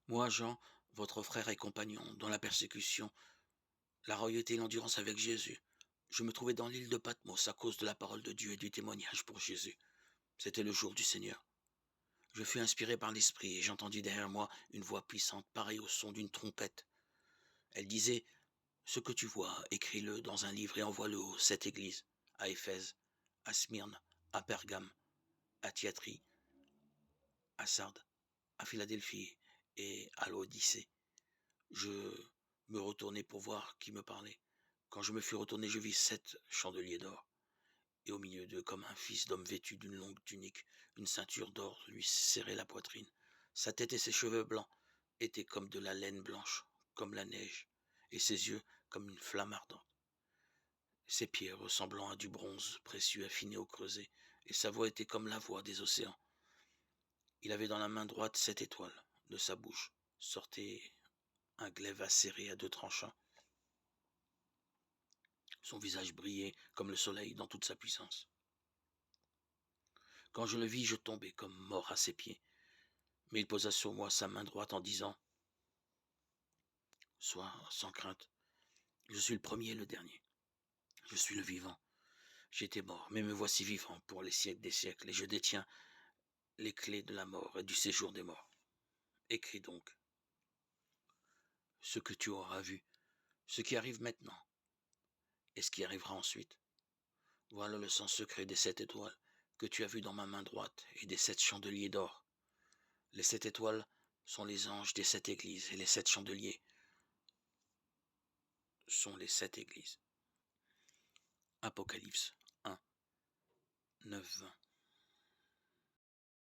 Moi, Jean, votre frère et compagnon, dans la persécution, la royauté et l'endurance avec Jésus. Je me trouvais dans l'île de Patmos à cause de la parole de Dieu et du témoignage pour Jésus. C'était le jour du Seigneur. Je fus inspiré par l'Esprit et j'entendis derrière moi une voix puissante, pareille au son d'une trompette. Elle disait, ce que tu vois, écris-le dans un livre et envoie-le aux 7 églises, à Éphèse, à Smyrne, à Pergame, à Thyatire, à Sardes, à Philadelphie et à l'Odyssée. Je me retournai pour voir qui me parlait. Quand je me fus retourné, je vis 7 chandeliers d'or, et au milieu d'eux, comme un fils d'homme vêtu d'une longue tunique, une ceinture d'or lui serrait la poitrine. Sa tête et ses cheveux blancs étaient comme de la laine blanche, comme la neige, et ses yeux comme une flamme ardente. Ses pieds ressemblant à du bronze précieux affiné au creuset, et sa voix était comme la voix des océans. Il avait dans la main droite 7 étoiles. De sa bouche sortait un glaive acéré à 2 tranchants. Son visage brillait comme le soleil dans toute sa puissance. Quand je le vis, je tombai comme mort à ses pieds. Mais il posa sur moi sa main droite en disant « Sois sans crainte, je suis le premier et le dernier. Je suis le vivant. J'étais mort, mais me voici vivant pour les siècles des siècles, et je détiens les clés de la mort et du séjour des morts. Écris donc ce que tu auras vu, ce qui arrive maintenant, et ce qui arrivera ensuite. Voilà le sens secret des 7 étoiles que tu as vues dans ma main droite et des 7 chandeliers d'or. Les 7 étoiles sont les anges des 7 églises, et les 7 chandeliers sont les 7 églises. Apocalypse 1, 9, 20.